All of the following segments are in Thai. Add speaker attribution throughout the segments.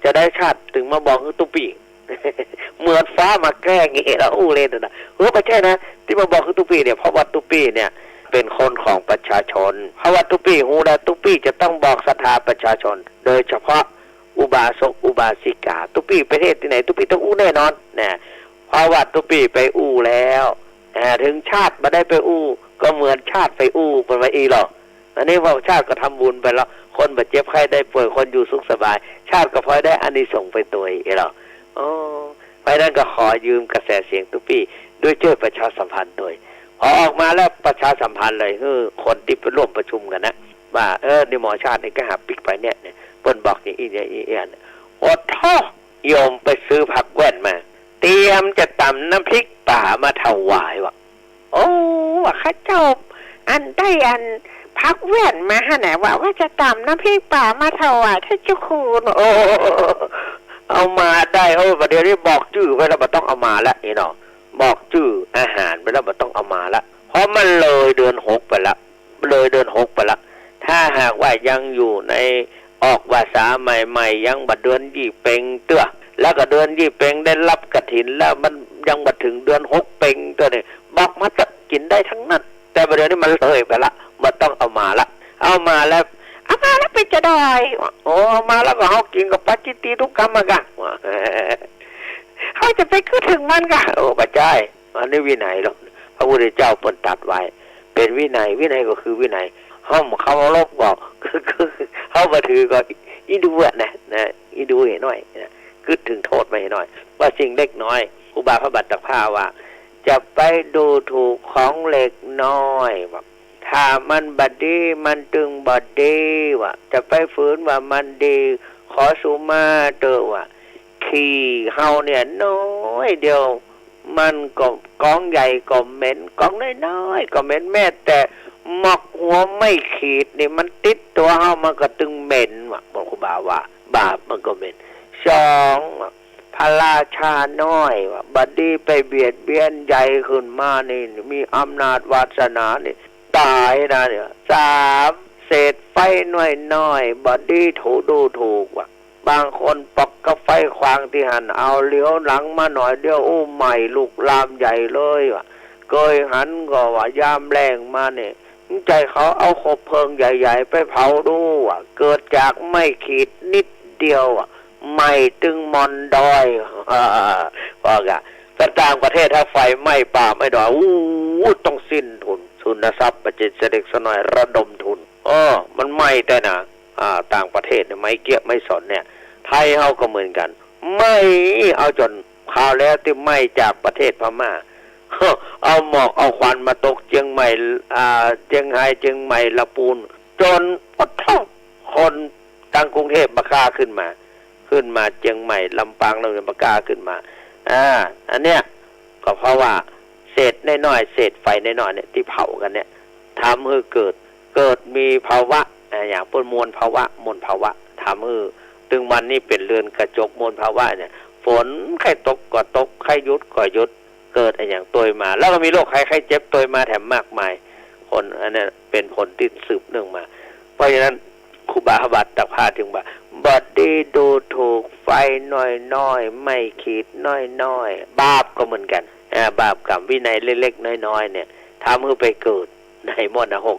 Speaker 1: จะได้ชาติถึงมาบอกคือตุปีเหมือนฟ้ามาแกล้งเงี้ยแล้วอู้เล่นนะไม่ใช่นะที่มาบอกคือตุปีเนี่ยเพราะว่าตุปีเนี่ยเป็นคนของประชาชนเพราะว่าตุปีฮูนะตุปีจะต้องบอกศรัทธาประชาชนโดยเฉพาะอุบาสกอุบาสิกาตุปีประเทศที่ไหนตุปีต้องอู้แน่นอนนะเพราะว่าตุปีไปอู้แล้วถึงชาติมาได้ไปอู้ก็เหมือนชาติไปอู้เป็นมาอีหรอกอันนี้ว่าชาติก็ทำบุญไปแล้วคนบาดเจ็บไข้ได้ป่วยคนอยู่สุขสบายชาติก็พลอยได้อานิสงส์ไปตัวอีหรอไปนั้นก็ขอยืมกระแสเสียงตุปี้ด้วยช่วยประชาสัมพันธ์โดยพอออกมาแล้วประชาสัมพันธ์เลยคือคนที่ไปร่วมประชุมกันนะว่านี่หมอชาตินี่ก็หาปิกไปเนี่ยเปิ้นบอกอย่างอีเนี่ยอีอันโอ้ท่อโยมไปซื้อผักแว่นมาเตรียมจะตำน้ำพริกป่ามาถวายวะโอ้ว่าข้าเจ้าอันได้อันพักเว้นมาฮะไหนว่าจะตำน้ำพริกป่ามาถวายท่านเจ้าคุณโอ้เอามาได้ประเดี๋ยวนี้บอกชื่อไว้แล้วมันต้องเอามาละนี่เนาะบอกชื่ออาหารไปแล้วมันต้องเอามาละเพราะมันเลยเดือน6ไปละเลยเดือน6ไปละถ้าหากว่ายังอยู่ในออกภาษาใหม่ๆยังบัดเดือนยี่เป่งเตื้อแล้วก็เดือนยี่เป่งได้รับกฐินแล้วมันยังบัดถึงเดือน6เป่งตัวนี้บอกมาจะกินได้ทั้งนั้นแต่ประเดี๋ยวนี้มันเลยไปละมันต้องเอามาละเอามาแล้วไปจะได้โอ้มาแล้วก็เขากินกับปัจจิตีทุกกรรมกันเขาจะไปขึ้นถึงมันกันโอ้ปัจจัยมันไม่วินัยหรอกพระพุทธเจ้าปนตัดไว้เป็นวินัยก็คือวินัยเขาลบบอกคือเขามาถือก็อีดูนะอีดูเห็นหน่อยนะคือถึงโทษไปหน่อยว่าสิ่งเล็กน้อยอุบาพบัตตภาว่าจะไปดูถูกของเล็กน้อยว่าถ้ามันบัดดีมันตึงบัดดีว่ะจะไปฝืนว่ามันดีขอสุมาเตอว่ะขี้เฮาเนี่ยน้อยเดียวมันก็กองใหญ่ก็เหม็นกองน้อยๆก็เหม็นแม้แต่หมอกหัวไม่ขีดนี่มันติดตัวเฮามันก็ตึงเหม็นว่ะบอกครูบาว่าบาปมันก็เหม็นสองพระราชาน้อยว่ะบัดดีไปเบียดเบียนใหญ่ขึ้นมานี่มีอำนาจวาสนานี่ตายนะเนี่ยสามเศษไฟน้อยบอดี้ถูกว่ะบางคนปอกกระไฟควางที่หันเอาเลี้ยวหลังมาหน่อยเดียวใหม่ลูกลามใหญ่เลยว่ะเกยหันก็ว่ายามแรงมาเนี่ยใจเขาเอาคบเพลิงใหญ่ๆไปเผาดูว่ะเกิดจากไม่ขีดนิดเดียวอ่ะไม่ตึงมอนดอยพอกะแต่ต่างประเทศถ้าไฟไหม้ป่าไม่ดอยต้องสิ้นทุนทุนทรัพย์ประจิตเสด็จสนอยระดมทุนมันไม่แต่นะต่างประเทศเนี่ยไม่เกี่ยไม่สนเนี่ยไทยเฮาก็เหมือนกันไม่เอาจนข่าวแล้วที่ไม่จากประเทศพม่าเอาหมอกเอาควันมาตกเชียงใหม่เชียงรายเชียงใหม่ละปูนจนพอท่องคนตั้งกรุงเทพมากล้าขึ้นมาเชียงใหม่ลำปางเราเนี่ยมากล้าขึ้นมาอันเนี้ยก็เพราะว่าเศษน้อยๆเศษไฟน้อยๆเนี่ยที่เผากันเนี่ยทำให้เกิดมีภาวะอย่างพวกมวลภาวะทำให้ถึงวันนี้เป็นเรือนกระจกมวลภาวะเนี่ยฝนใครตกก็ตกใครหยุดก็หยุดเกิดอย่างตัวมาแล้วก็มีโรคใครเจ็บตัวมาแถมมากมายคนอันนั้นเป็นผลที่สืบเนื่องมาเพราะฉะนั้นครูบาบัตตภาถึงว่าบัดดีดูถูกไฟน้อยๆไม่ขีดน้อยๆบาปก็เหมือนกันบาปกรรมวินัยเล็กๆน้อยๆเนี่ยทำให้ไปเกิดในมรณะหก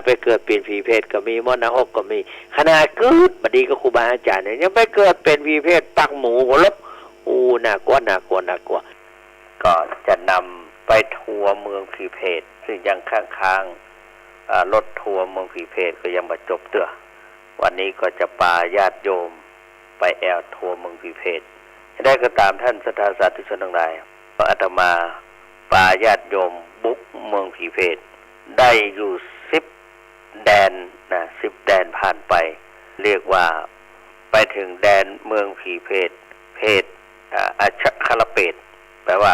Speaker 1: ไปเกิดเป็นผีเพศก็มีมรณะหกก็มีขณะเกิดบัดดีก็ครูบาอาจารย์เนี่ยยังไปเกิดเป็นผีเพศปักหมูหัวลบน่ากลัวก็จะนำไปทัวร์เมืองผีเพศซึ่งยังข้างรถทัวร์เมืองผีเพศก็ยังมาจบเตื้อวันนี้ก็จะพาญาติโยมไปแอลทัวร์เมืองผีเพศได้ก็ตามท่านศรัทธาสาธุชนทั้งหลายอาตมาพาญาติโยมบุกเมืองผีเพศได้อยู่10 แดนนะ10 แดนผ่านไปเรียกว่าไปถึงแดนเมืองผีเพศอัชคลเปตแปลว่า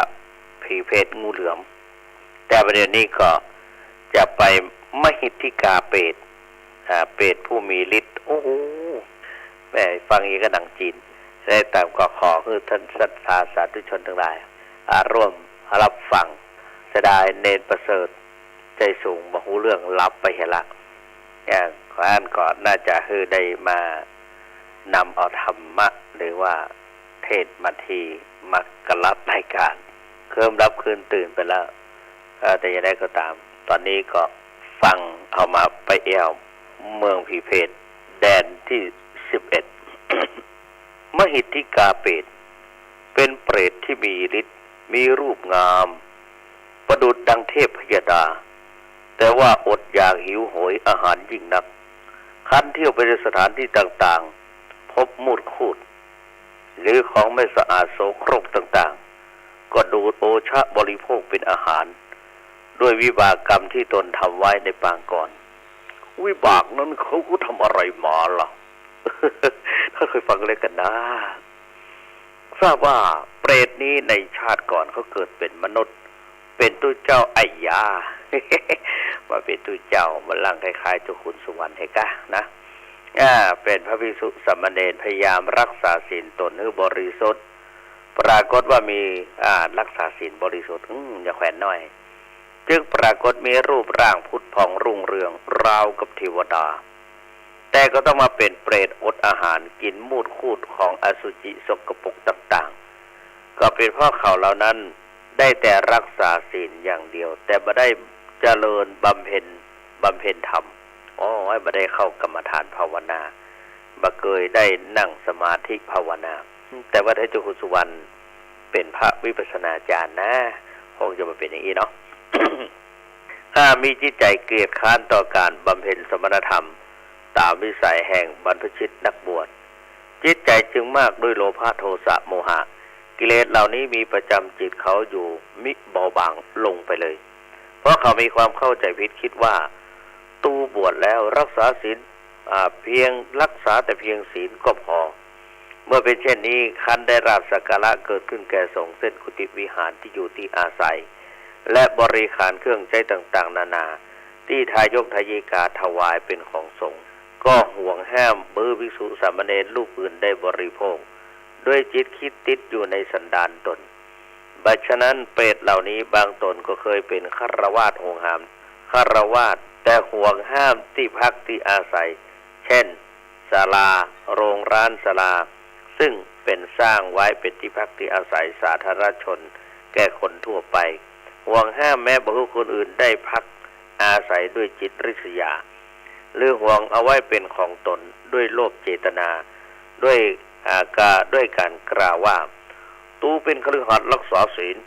Speaker 1: ผีเพศงูเหลือมแต่ประเด็นนี้ก็จะไปมหิทธิกาเปตเปตผู้มีฤทธิ์โอ้โหแม่ฟังอีกก็ดังจีนได้ตามก็ขอคือท่านศรัทธาสาธุชนทั้งหลายร่วมรับฟังเสียดายเนนประเสริฐใจสูงมาหูเรื่องรับไปเห็นละอย่างขออ่านก่อนน่าจะคือได้มา นำเอาธรรมะหรือว่าเทศมาทีมักกะรับรายการเคลิ้มรับคืนตื่นไปแล้วแต่ยังไงก็ตามตอนนี้ก็ฟังเอามาไปแอวเมืองผีเพศแดนที่11 มหิทธิกาเปรตเป็นเปรตที่มีฤทธิ์มีรูปงามประดุจดังเทพพยดาแต่ว่าอดอยากหิวโหยอาหารยิ่งนักคันเที่ยวไปในสถานที่ต่างๆพบมูดคูดหรือของไม่สะอาดโสโครกต่างๆก็ดูดโอชะบริโภคเป็นอาหารด้วยวิบากกรรมที่ตนทำไว้ในปางก่อนวิบากนั้นเขาก็ทำอะไรมาล่ะ ถ้าเคยฟังเลยกันนะทราบว่าเปรตนี้ในชาติก่อนเขาเกิดเป็นมนุษย์เป็นตู้เจ้าไอ้ยา มาเป็นตู้เจ้ามันร่างคล้ายๆเจ้าขุนสุวรรณเฮกะนะเป็นพระภิกษุสามเณรพยายามรักษาศีลตนให้บริสุทธิ์ปรากฏว่ามีรักษาศีลบริสุทธิ์อย่าแขวนน้อยจึงปรากฏมีรูปร่างพุทธผ่องรุ่งเรืองราวกับเทวดาแต่ก็ต้องมาเป็นเปรตอดอาหารกินมูดคูดของอสุจิสกปรกต่างๆก็เป็นเพราะเขาเหล่านั้นได้แต่รักษาศีลอย่างเดียวแต่ไม่ได้เจริญบำเพ็ญธรรมไม่ได้เข้ากรรมฐานภาวนาบ่เคยได้นั่งสมาธิภาวนาแต่ว่าถ้าเจ้าคุณสุวรรณเป็นพระวิปัสสนาจารย์นะคงจะมาเป็นอย่างนี้เนาะ มีจิตใจเกลียดค้านต่อการบำเพ็ญสมณธรรมตามวิสัยแห่งบรรพชิตนักบวชจิตใจจึงมากด้วยโลภะโทสะโมหะกิเลสเหล่านี้มีประจำจิตเขาอยู่มิเบาบางลงไปเลยเพราะเขามีความเข้าใจผิดคิดว่าตูบวชแล้วรักษาศีลเพียงรักษาแต่เพียงศีลก็พอเมื่อเป็นเช่นนี้คันได้ราบสักการะเกิดขึ้นแก่สงฆ์เส้นกุฏิวิหารที่อยู่ที่อาศัยและบริขารเครื่องใช้ต่างๆนานาที่ทายกทายิกาถวายเป็นของสงฆ์ก็ห่วงห้ามมือภิกษุสามเณรรูปอื่นได้บริโภคด้วยจิตคิดติดอยู่ในสันดานตนบัดฉะนั้นเปรตเหล่านี้บางตนก็เคยเป็นฆราวาสห่วงห้ามฆราวาสแต่ห่วงห้ามที่พักที่อาศัยเช่นศาลาโรงร้านศาลาซึ่งเป็นสร้างไว้เป็นที่พักที่อาศัยสาธารณชนแก่คนทั่วไปห่วงห้ามแม้บุคคลคนอื่นได้พักอาศัยด้วยจิตริษยาหรือห่วงเอาไว้เป็นของตนด้วยโลภเจตนาด้วยการกล่าวว่าตูเป็นคฤหัสถ์รักษาศีล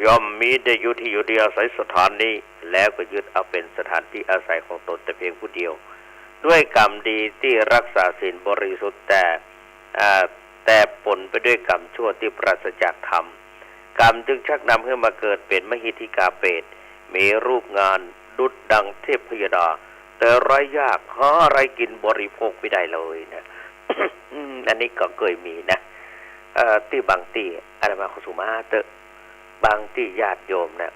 Speaker 1: ย่อมมีได้อยู่ที่อยู่ที่อาศัยสถานนี้แล้วก็ยึดเอาเป็นสถานที่อาศัยของตนแต่เพียงผู้เดียวด้วยกรรมดีที่รักษาศีลบริสุทธิ์แต่ปนไปด้วยกรรมชั่วที่ปราศจากธรรมกรรมจึงชักนำให้มาเกิดเป็นมหิทธิกาเปรตมีรูปงานดุจดังเทพพยดาแต่ไร้ยากหาอะไรกินบริโภคไม่ได้เลยนะ อันนี้ก็เคยมีนะที่บางที่อาตมาคุสุมาเตบางที่ญาติโยมนะ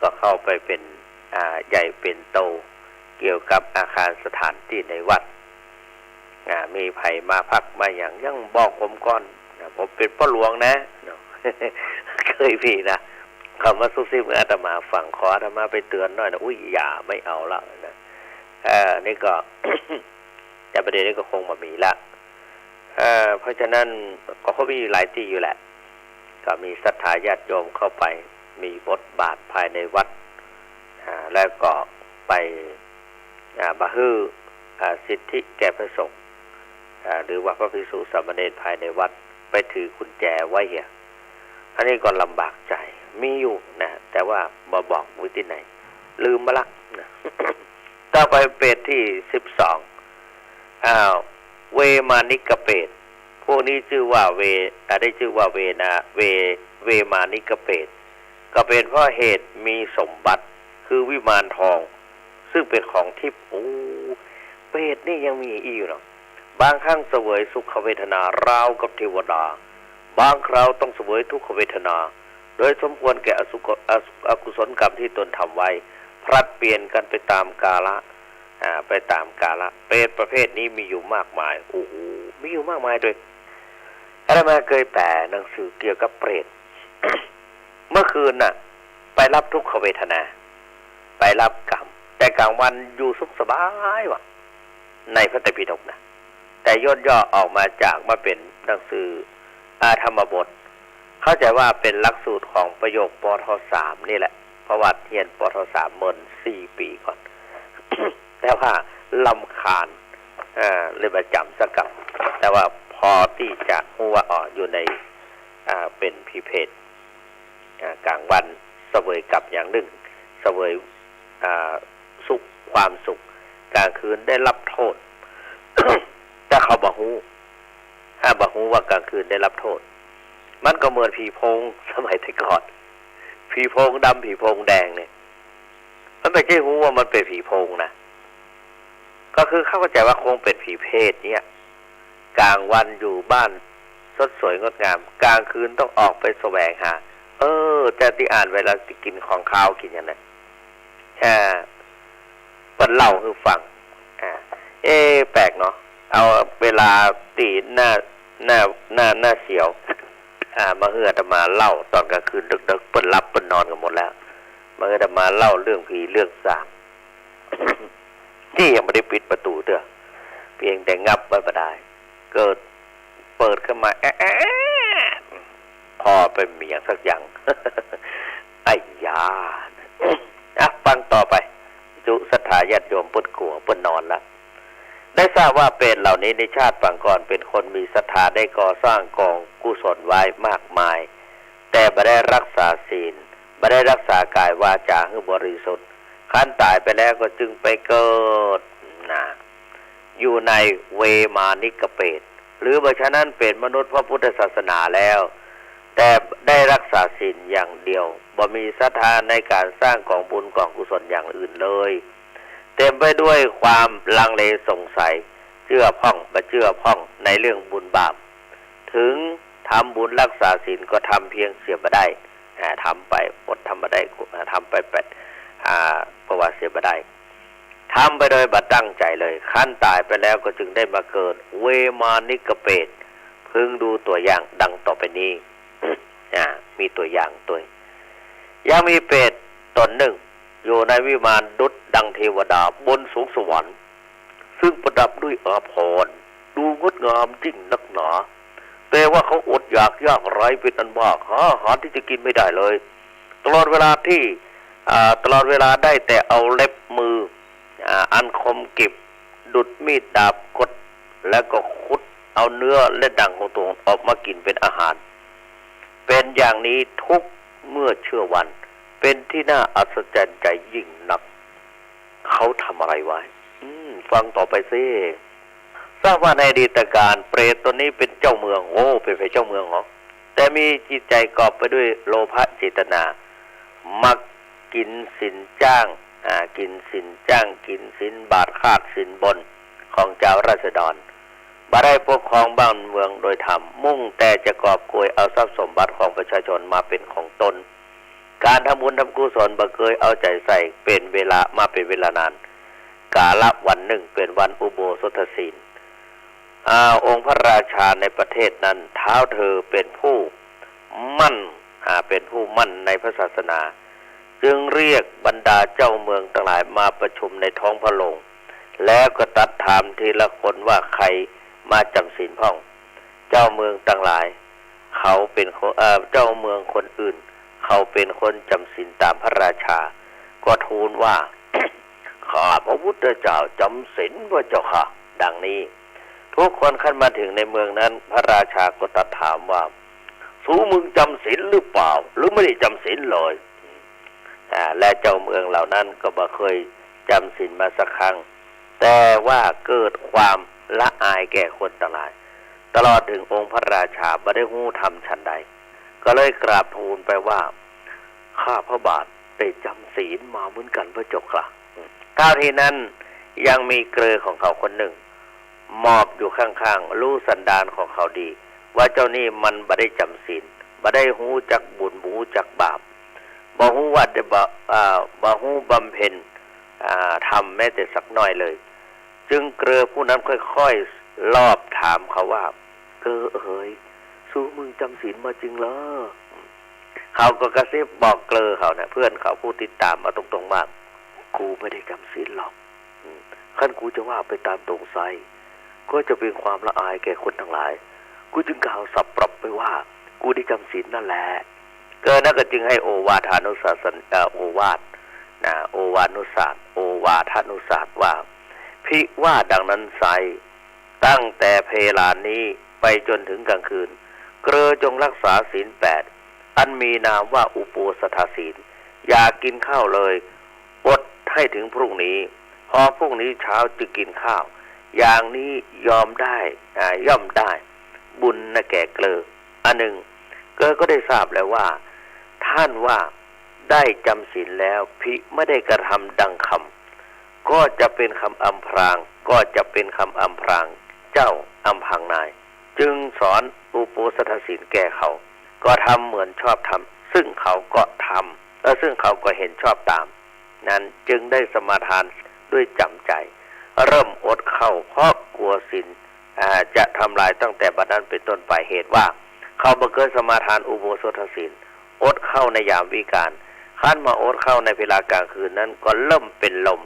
Speaker 1: ก็เข้าไปเป็นใหญ่เป็นโตเกี่ยวกับอาคารสถานที่ในวัดมีไผมาพักมาอย่างยังบอกผมก่อนผมเป็นพ่อหลวงนะ เคยมีนะเขามาซุบซิบอาตมาฝั่งขออาตมาไปเตือนหน่อยนะอุ้ยอย่าไม่เอาละนะนี่ก็ แต่ประเด็นนี้ก็คงมามีละเพราะฉะนั้นก็เขามีหลายที่อยู่แหละก็มีศรัทธาญาติโยมเข้าไปมีบทบาทภายในวัดแล้วก็ไปบะฮือสิทธิแก่พระสงฆ์หรือว่าพระภิกษุสามเณรภายในวัดไปถือกุญแจไว้เนี่ยอันนี้ก็ลำบากใจมีอยู่นะแต่ว่ามาบอกวิธีไหนลืมมาละนะ ต่อไปเปรตที่12เวมานิกเปรตพวกนี้ชื่อว่าได้ชื่อว่าเวมานิกเปรตก็เป็นเพราะเหตุมีสมบัติคือวิมานทองซึ่งเป็นของทิพย์เปรตนี่ยังมีอีกอยู่เนาะบางครั้งเสวยสุขเวทนาราวกับเทวดาบางคราวต้องเสวยทุกขเวทนาโดยสมควรแก่อกุศลกรรมที่ตนทำไว้พลัดเปลี่ยนกันไปตามกาละเปรตประเภทนี้มีอยู่มากมายมีอยู่มากมายด้วยอาตมาเคยแปลหนังสือเกี่ยวกับเปรต เมื่อคืนน่ะไปรับทุกขเวทนาไปรับกรรมแต่กลางวันอยู่สุขสบายวะในพระไตรปิฎกนะแต่ แต่ย่นย่อออกมาจากมาเป็นหนังสือธรรมบทเข้าใจว่าเป็นหลักสูตรของประโยคปท.3 นี่แหละประวัติเรียนปท.3 เมื่อ4 ปีก่อน แต่ว่าลำคาญเลยมาจำสักกับแต่ว่าพอที่จะรู้ว่าอยู่ในเป็นพิเภทกลางวันเสวยกับอย่างหนึ่งเสวยสุขความสุขกลางคืนได้รับโทษ ถ้าเขาบ่ฮู้ว่ากลางคืนได้รับโทษมันก็เหมือนผีโพงสมัยแต่ก่อนผีโพงดำผีโพงแดงเนี่ยมันไม่ใช่ฮู้ว่ามันเป็นผีโพงนะก็คือเข้าใจว่าคงเป็นผีเพศเนี่ยกลางวันอยู่บ้านสดสวยงดงามกลางคืนต้องออกไปแสวงหาแต่ที่อ่านเวลากินของข้าวกินอย่างนั้นเปิดเล่าคือฟังแปลกเนาะเอาเวลาตีหน้าเสียวมาเฮือดมาเล่าตอนกลางคืนดึกๆเปิดรับเปิดนอนกันหมดแล้วมาเฮือดมาเล่าเรื่องผีเรื่องสาง ที่ยังไม่ได้ปิดประตูเด้อเพียงแต่งับไว้บ่ได้เกิดเปิดขึ้นมาพอเป็นเมียสักอย่าง ไอ้ยาฟังต่อไปจุศรัทธาญาติโยมปุดกลัวปุดนอนละได้ทราบว่าเป็นเหล่านี้ในชาติฝั่งก่อนเป็นคนมีศรัทธาได้ก่อสร้างกองกุศลไว้มากมายแต่ไม่ได้รักษาศีลไม่ได้รักษากายวาจาให้บริสุทธิ์ขั้นตายไปแล้วก็จึงไปเกิดอยู่ในเวมานิกเปรตหรือเพราะฉะนั้นเป็นมนุษย์พระพุทธศาสนาแล้วแต่ได้รักษาศีลอย่างเดียวบ่มีศรัทธาในการสร้างกองบุญกองกุศลอย่างอื่นเลยเต็มไปด้วยความลังเลสงสัยเชื่อพ่องบ่เชื่อพ่องในเรื่องบุญบาปถึงทำบุญรักษาศีลก็ทำเพียงเสียบ่ได้ทำไปอดทำบ่ได้ทำไปเพราะว่าเสียบ่ได้ทำไปโดยบัดตั้งใจเลยขั้นตายไปแล้วก็จึงได้มาเกิดเวมานิกเปรตพึงดูตัวอย่างดังต่อไปนี้ มีตัวอย่างตัวยังมีเปรตตนหนึ่งอยู่ในวิมานดุจดังเทวดาบนสูงสวรรค์ซึ่งประดับด้วยอาภรณ์ดูงดงามจริงนักหนาแต่ว่าเขาอดอยากยากไร้เป็นอันมากหาอาหารที่จะกินไม่ได้เลยตลอดเวลาได้แต่เอาเล็บมืออันคมกริบดุดมีดดาบกดแล้วก็ขุดเอาเนื้อและดังของตัวออกมากินเป็นอาหารเป็นอย่างนี้ทุกเมื่อเชื่อวันเป็นที่น่าอัศจรรย์ใจยิ่งนักเขาทำอะไรไว้ฟังต่อไปสิทราบว่าในอดีตการเปรตตัวนี้เป็นเจ้าเมืองเป็นเจ้าเมืองเหรอแต่มีจิตใจกอบไปด้วยโลภะเจตนามักกินสินจ้างกินสินจ้างกินสินบาทคาดสินบนของเจ้าราษฎรบ่ได้ปกครองบ้านเมืองโดยธรรมมุ่งแต่จะกอบโกยเอาทรัพย์สมบัติของประชาชนมาเป็นของตนการทำบุญทำกุศลบ่เคยเอาใจใส่เป็นเวลานานกาละวันหนึ่งเป็นวันอุโบสถศีลองค์พระราชาในประเทศนั้นท้าวเธอเป็นผู้มั่นในพระศาสนาจึงเรียกบรรดาเจ้าเมืองทั้งหลายมาประชุมในท้องพระโรงแล้วก็ตัดถามทีละคนว่าใครมาจำศีลพ่องเจ้าเมืองทั้งหลายเขาเป็นเจ้าเมืองคนอื่นเขาเป็นคนจำศีลตามพระราชาก็ทูลว่า ข้าพระพุทธเจ้าจำศีลพระเจ้าค่ะดังนี้ทุกคนขึ้นมาถึงในเมืองนั้นพระราชาก็ตัดถามว่าสู้มึงจำศีลหรือเปล่าหรือไม่ได้จำศีลเลยและเจ้าเมืองเหล่านั้นก็บ่เคยจำศีลมาสักครั้งแต่ว่าเกิดความละอายแก่คนต่างหลายตลอดถึงองค์พระราชาบ่ได้ฮู้ธรรมฉันใดก็เลยกราบทูลไปว่าข้าพระบาทได้จำศีลมาเหมือนกันพระเจ้าค่ะก้าวทีนั้นยังมีเกลือของเขาคนหนึ่งมอบอยู่ข้างๆรู้สันดานของเขาดีว่าเจ้านี่มันบ่ได้จำศีลบ่ได้ฮู้จักบุญบ่ฮู้จักบาปบ่ฮู้ว่าจะบ่ฮู้บำเพ็ญทำแม้แต่สักน้อยเลยจึงเกลือผู้นั้นค่อยๆลอบถามเขาว่าเกลือเอ๋ยสู้มึงจำศีลมาจริงเหรอเขาก็กระซิบบอกเกลือเขานะเพื่อนเขาผู้ติดตามมาตรงๆว่ากูไม่ได้จำศีลหรอกขั้นกูจะว่าไปตามตรงไซ ก็จะเป็นความละอายแก่คนทั้งหลายกูจึงกล่าวสับปรับไปว่ากูได้จำศีลนั่นแหละก็นั่นก็จึงให้โอวาทานุศาสนาโอวาทโอวานุศาสตร์โอวาทานุศาสตร์ว่าพิว่าดังนั้นไซตั้งแต่เพลานี้ไปจนถึงกลางคืนเกอจงรักษาศีล8อันมีนามว่าอุโปสถศีลอย่ากินข้าวเลยอดให้ถึงพรุ่งนี้พอพรุ่งนี้เช้าจึงกินข้าวอย่างนี้ยอมได้ย่อมได้บุญนะแก่เกลออันหนึ่งเกลอก็ได้ทราบแล้วว่าท่านว่าได้จำศีลแล้วพิไม่ได้กระทำดังคำก็จะเป็นคำอำพรางเจ้าอำพังนายจึงสอนอุโปสถศีลแก่เขาก็ทำเหมือนชอบทำซึ่งเขาก็ทำและซึ่งเขาก็เห็นชอบตามนั้นจึงได้สมาทานด้วยจำใจเริ่มอดเข้าเพราะกลัวศีลจะทำลายตั้งแต่บัดนั้นเป็นต้นไปเหตุว่าเขาบ่เคยสมาทานอุโบสถศีลอดเข้าในยามวิกาลขั้นมาอดเข้าในเวลากลางคืนนั้นก็เริ่มเป็นลม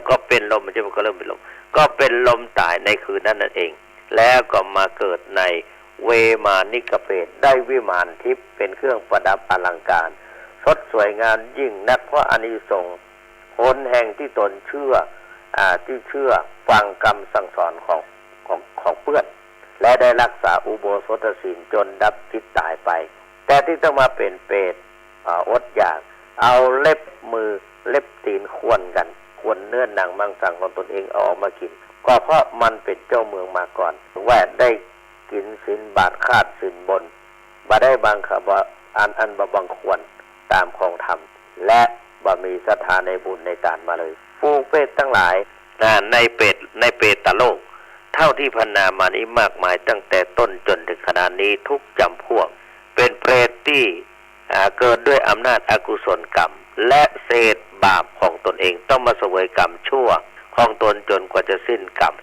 Speaker 1: ก็เป็นลมมันจะก็เริ่มเป็นลมก็เป็นลมตายในคืนนั้นนั่นเองแล้วก็มาเกิดในเวมานิกเปตได้วิมานทิพย์เป็นเครื่องประดับอลังการสดสวยงามยิ่งนักเพราะอานิสงส์ผลแห่งที่ตนเชื่อฟังคำสั่งสอนของเพื่อนและได้รักษาอุโบสถศีลจนดับจิตตายไปแต่ที่ต้องมาเป็นเปรตอดอยากเอาเล็บมือเล็บตีนควรเนื้อหนังมังสังของตนเองเอาออกมากินก็เพราะมันเป็นเจ้าเมืองมาก่อนว่าได้กินศีลบาทคาดศีลบนบ่ได้บางขบอันบังควรตามของธรรมและบ่มีศรัทธาในบุญในทานมาเลยฟูเปรตทั้งหลายในเปรตโลกเท่าที่พรรณนามานี้มากมายตั้งแต่ต้นจนถึงขณะนี้ทุกจำพวกเป็นเปรตที่เกิดด้วยอำนาจอกุศลกรรมและเศษบาปของตนเองต้องมาเสวยกรรมชั่วของตนจนกว่าจะสิ้นกรรม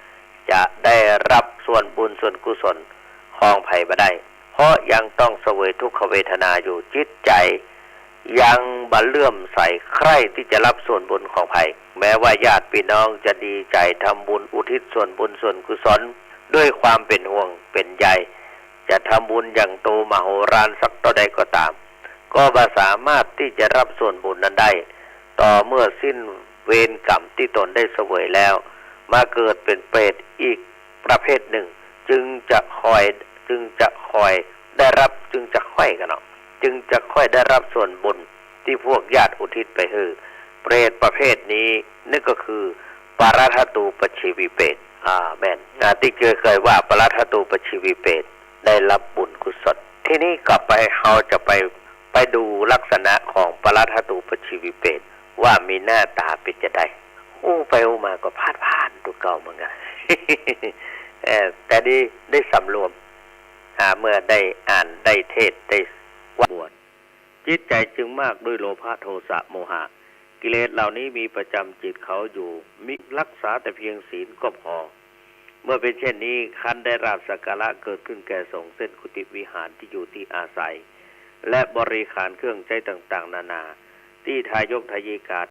Speaker 1: จะได้รับส่วนบุญส่วนกุศลของไผ่บ่ได้เพราะยังต้องเสวยทุกขเวทนาอยู่จิตใจยังบ่เลื่อมใสใคร่ที่จะรับส่วนบุญของไผ่แม้ว่าญาติพี่น้องจะดีใจทำบุญอุทิศส่วนบุญส่วนกุศลด้วยความเป็นห่วงเป็นใยจะทำบุญอย่างโตมโหฬารสักเท่าใดก็ตามก็บ่สามารถที่จะรับส่วนบุญนั้นได้ต่อเมื่อสิ้นเวรกรรมที่ตนได้เสวยแล้วมาเกิดเป็นเปรตอีกประเภทหนึ่งจึงจะค่อยได้รับจึงจะค่อยได้รับส่วนบุญที่พวกญาติอุทิศไปให้เปรตประเภทนี้นั่นก็คือปาราทตูปชีวิเปตแม่นที่เคยว่าปาราทตูปชีวิเปตได้รับบุญกุศลที่นี่กลับไปเราจะไปดูลักษณะของปาราทตูปชีวิเปตว่ามีหน้าตาเป็นจะได้ไปมาก็พลาดตัวเก่าเหมือนกัน แต่ได้สำรวมเมื่อได้อ่านได้เทศได้บวชจิตใจจึงมากด้วยโลภะโทสะโมหะกิเลสเหล่านี้มีประจำจิตเขาอยู่มิรักษาแต่เพียงศีลก็พอเมื่อเป็นเช่นนี้คันได้ราบสักการะเกิดขึ้นแก่สงฆ์เส้นกุฏิวิหารที่อยู่ที่อาศัยและบริขารเครื่องใช้ต่างๆนานาที่ทายกทายิกา